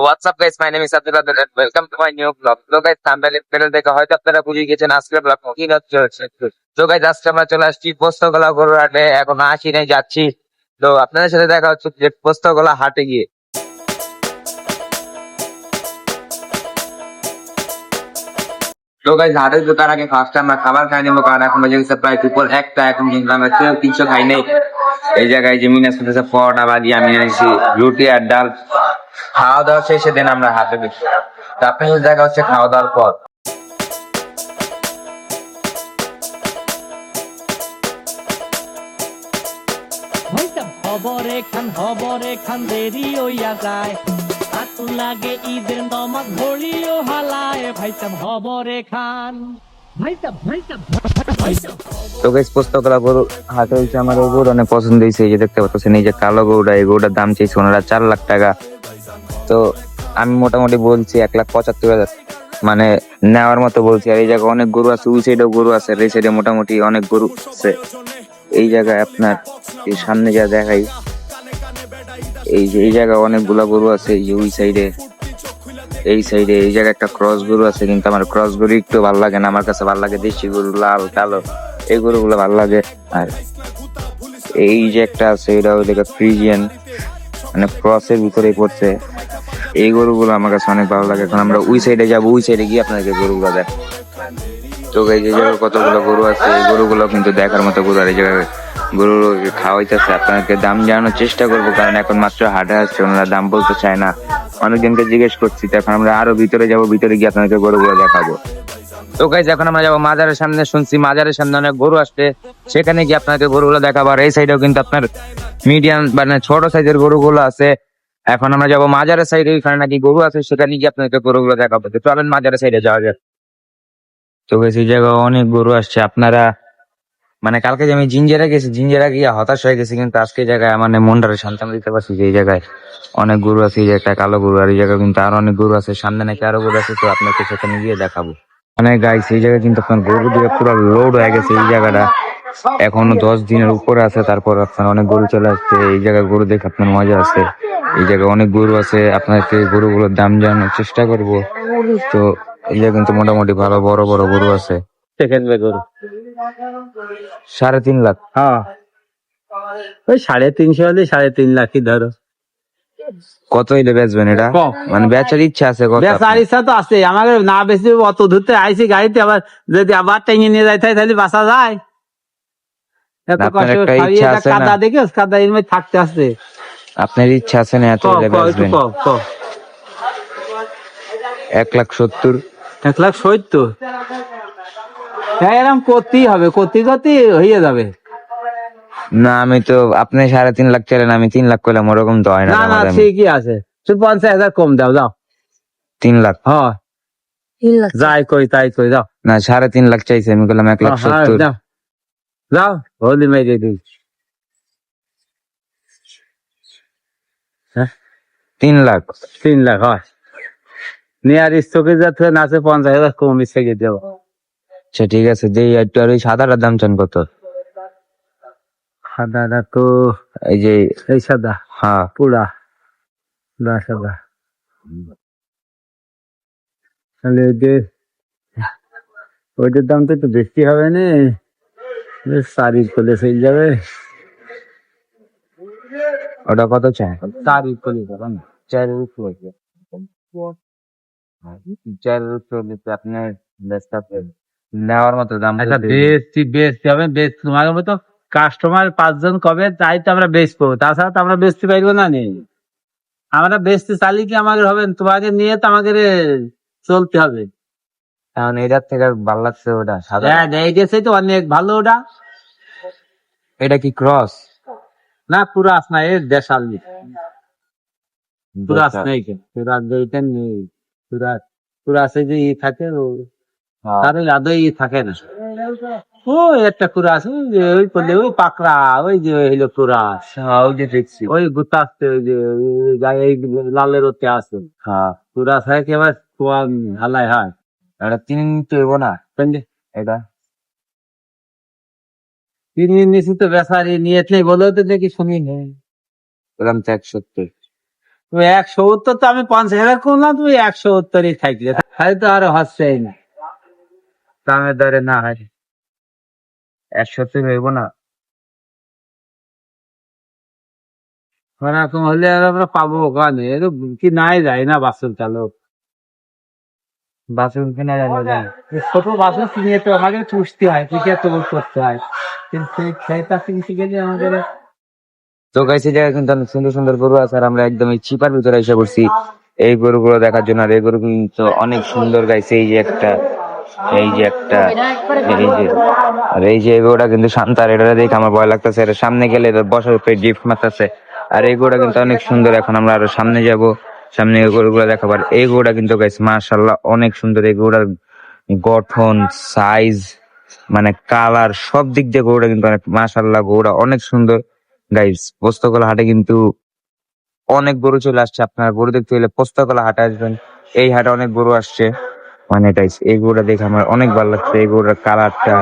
what's up guys, my name is Abdullah and welcome to my new vlog. So guys, thumbnail দেখে হয়তো আপনারা বুঝে গেছেন আজকের ব্লগ কি হচ্ছে। তো guys, আজকে আমরা চলে আসছি পোস্তগোলা গরুর হাটে, এখন আসি নাই, যাচ্ছি। তো আপনাদের সাথে দেখা হচ্ছে যে পোস্তগোলা হাটে গিয়ে। তো গাইজ, হাটের ঢোকার আগে ফার্স্ট আমরা খাবার খাই নেবো, কারণ এখন বেজে গেছে প্রায় দুপুর একটা। এখন কিন্তু আমরা 300 খাই নেই। এই জায়গায় যে মিনাস করতেছে পরোটা বাজি, আমি এনেছি রুটি আর ডাল। খাওয়া দাওয়া শেষে দিন আমরা হাতে বেশি। তো আপনার সাথে দেখা হচ্ছে খাওয়া দাওয়ার পর। হবরে খান দেরি হইয়া যায়, আতু লাগে ঈদের নমাজ ভরিও হালায়, ভাইসাব হবরে খান তো গাইজ, পোস্তগোলা গরু হাটে হয়েছে আমার এই গরু অনেক পছন্দ হয়েছে। এই যে দেখতে পাচ্ছেন, এই যে কালো গরুটা, এই গরুটার দাম চাইছে ওনারা 4 লাখ টাকা। তো আমি মোটামুটি বলছি 1,75,000, মানে নেওয়ার মতো বলছি। আর এই জায়গায় অনেক গরু আছে, ওই সাইডেও গরু আছে, আর এই সাইডে মোটামুটি অনেক গরু আছে। এই জায়গায় আপনার এই সামনে যা দেখাই, এই যে এই জায়গায় অনেকগুলা গরু আছে। এই যে ওই সাইডে, এই সাইডে এই জায়গায় একটা ক্রস গরু আছে, কিন্তু আমার ক্রস গরু একটু ভালো লাগে না। আমার কাছে ভালো লাগে দেশি গরু, লাল কালো, এই গরুগুলো ভালো লাগে। আর এই যে একটা আছে, এটা ওই ফ্রিজিয়ান, মানে ক্রসের ভিতরে পড়ছে। এই গরুগুলো আমার কাছে অনেক ভালো লাগে। এখন আমরা ওই সাইডে যাবো, ওই সাইডে গিয়ে আপনাদেরকে গরুগুলো দেখ। তো এই যে জায়গায় কতগুলো গরু আছে, এই গরুগুলো কিন্তু দেখার মতো গরু। আর এই জায়গায় গরু খাওয়াইতেছে, আপনাদেরকে দাম জানানোর চেষ্টা করবো, কারণ এখন মাত্র হাটে আসছে, ওনারা দাম বলতে চায় না। অনেকজনকে জিজ্ঞেস করছি, তো এখন আমরা আরো ভিতরে যাবো, ভিতরে গিয়ে আপনাদেরকে গরুগুলো দেখাবো। তো গাইজ, এখন আমরা যাবো মাজারের সামনে। শুনছি মাজারের সামনে অনেক গরু আসছে, সেখানে গিয়ে আপনাকে গরুগুলো দেখাবো। আর এই সাইডেও কিন্তু আপনার মিডিয়াম মানে ছোট সাইজের গরুগুলো আছে। এখন আমরা যাবো মাজারের সাইডে, ওইখানে নাকি গরু আছে, সেখানে গিয়ে আপনাকে গরুগুলো দেখাবো। তো চলেন মাজারের সাইডে যাওয়া যাক। তো গাইজ, এই জায়গায় অনেক গরু আসছে। আপনারা মানে কালকে যে আমি জিঞ্জেরা গেছি, জিঞ্জেরা গিয়ে হতাশ হয়ে গেছি, কিন্তু আজকে জায়গায় মানে মনটারে শান্তি দিতে পারছি যে এই জায়গায় অনেক গরু আছে। এই যে একটা কালো গরু, আর এই জায়গায় কিন্তু আরো অনেক গরু আছে, সামনে নাকি আরো গরু আছে। তো আপনাকে সেখানে গিয়ে দেখাবো। মানে গাইস, এই জায়গায় কিন্তু আপনার গরু দিয়ে পুরো লোড হয়ে গেছে। এই জায়গাটা এখনো 10 দিনের উপরে আছে, তারপর আপনার অনেক গরু চলে আসছে। এই জায়গায় গরু দেখে আপনার মজা আছে। এই জায়গায় অনেক গরু আছে, আপনাকে গরুগুলোর দাম জানানোর চেষ্টা করব। তো এই জায়গায় কিন্তু মোটামুটি ভালো বড় বড় গরু আছে। গরু 3.5 লাখ। হ্যাঁ, ওই 350 হলে 3.5 লাখই ধরো। কত হইলে বেচবেন এটা? কম। মানে বেচার ইচ্ছা আছে? কত বেচার ইচ্ছা তো আছে আমাকে, না বেশি অত ধরতে আইসি গাড়িতে, আবার যদি আবার টেনে নিয়ে যাইতে হয় তাহলে বাঁচা যায়। এত আপনার কষ্ট একটা খাইয়ে ইচ্ছা আছে না? কাদা দেখে কাদা এর মধ্যে থাকতে আসছে। আপনার ইচ্ছা আছে না এত হইলে বেচবেন? 1,70,000। 1,70,000 এরকম করতেই হবে, করতে হয়ে যাবে। না, আমি তো আপনি 3.5 লাখ চাইলেন, আমি 3 লাখ করলাম, ওরকম তো হয় না। না না, ঠিকই আছে, তুই 50,000 কম দাও, যাও। 3 লাখ? হ্যাঁ, যাই কই তাই কই, যাও। না, 3.5 লাখ চাইছে, আমি বললাম 1,70,000। যাও যাও, হোলি মেরে দিই। 3 লাখ? 3 লাখ হয় নিয়ার স্টকে যাতে না আছে, 50,000 কম ইচ্ছে দেবো। আচ্ছা ঠিক আছে, যেই একটু। আর ওই সাদাটার দাম চান কত? সাদাটা তো এই যে এই সাদা, হ্যাঁ পুরা সাদা, তাহলে ওইটার দাম তো একটু বেশি হবে না? 4 করলে চলে যাবে। ওটা কত চাই? 4 করলে যাবে না? 4 আপনার নেওয়ার মতো দাম? আচ্ছা, বেচতে হবে, তোমার মতো কাস্টমার 5 জন কবে তাই তো আমরা বেচবো, তাছাড়া তো আমরা বেচতে পারবো না। নেই, আমরা বেচতে চালি কি আমাদের হবে? তোমাকে নিয়ে তো আমাদের চলতে হবে। কারণ এটার থেকে ভালো লাগছে ওটা সাদা। হ্যাঁ, এইটাছে তো অনেক ভালো। ওটা এটা কি ক্রস? না, পুরাস না, এর দেশাল পুরাস নেই, পুরাস এইটা নেই। পুরাসে যে থাকে, তার আদৌ থাকে না। ও একটা কুরাস, ওই যে ওই করলে ওই পাকড়া, ওই যে হইলো কুরাস। ওই যে দেখছি, ওই গুতাচ্ছে, ওই যে গায়ে লালের ওতে আছে। হ্যাঁ কুরাস হয় কি আবার হালাই হয়। এটা 3 তো হইব না এটা? 3 দিন নিচে তো বেচারি নিয়ে নেই, বলো তো দেখি, শুনি নেই। বললাম তো 170। তুমি 170 তো আমি 50,000 করলাম, তুমি 170ই থাকলে, তাহলে তো আরো হচ্ছেই না। দামের দরে না হয় 170 হইব না। ওরকম হলে আর আমরা পাবো ওখানে, এর কি নাই যায় না বাসন চালক। বাসন কিনা জানো যায় ছোট বাসন কিনে তো আমাকে পুষতে হয়, পিঠে তো করতে হয়, কিন্তু সেইটা কিনতে গেলে আমাদের। তো গাইস এই জায়গায় কিন্তু অনেক সুন্দর সুন্দর গরু আছে, আর আমরা একদম এই চিপার ভিতরে এসে পড়ছি এই গরুগুলো দেখার জন্য। আর এই গরু কিন্তু অনেক সুন্দর গাইছে। এই যে একটা, এই যে একটা, এই যে, আর এই যে এই গরুটা কিন্তু শান্ত, আর এটা দেখে আমার ভয় লাগতেছে। এর সামনে গেলে এটা বসার উপরে ডিপ মারতেছে। আর এই গরুটা কিন্তু অনেক সুন্দর। এখন আমরা আরো সামনে যাব, সামনে এই গরুগুলো দেখাবার। এই গরুটা কিন্তু গাইস মাশাআল্লাহ অনেক সুন্দর। এই গরুটার গঠন, সাইজ, মানে কালার, সব দিক দিয়ে গরুটা কিন্তু অনেক মাশাআল্লাহ, গরুটা অনেক সুন্দর। গাইস পোস্তগোলা হাটে কিন্তু অনেক গরু চলে আসছে। আপনারা গরু দেখতে হলে পোস্তগোলা হাটে আসবেন। এই হাটে অনেক গরু আসছে। মানে গাইস এই গরুটা দেখে আমার অনেক ভালো লাগছে। এই গরুটার কালারটা,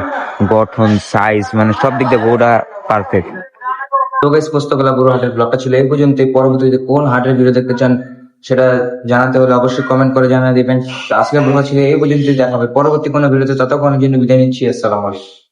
গঠন, সাইজ, মানে সব দিক দিয়ে গরুটা পারফেক্ট। তো গাইস পোস্তগোলা গরু হাটের ব্লগটা ছিল এই পর্যন্ত। পরবর্তীতে কোন হাটের ভিডিও দেখতে চান সেটা জানাতে হলে অবশ্যই কমেন্ট করে জানিয়ে দিবেন। তো আজকের ব্লগ ছিল এই পর্যন্ত, দেখা হবে পরবর্তী কোনো ভিডিওতে। ততক্ষণের জন্য বিদায় নিচ্ছি, আসসালামু আলাইকুম।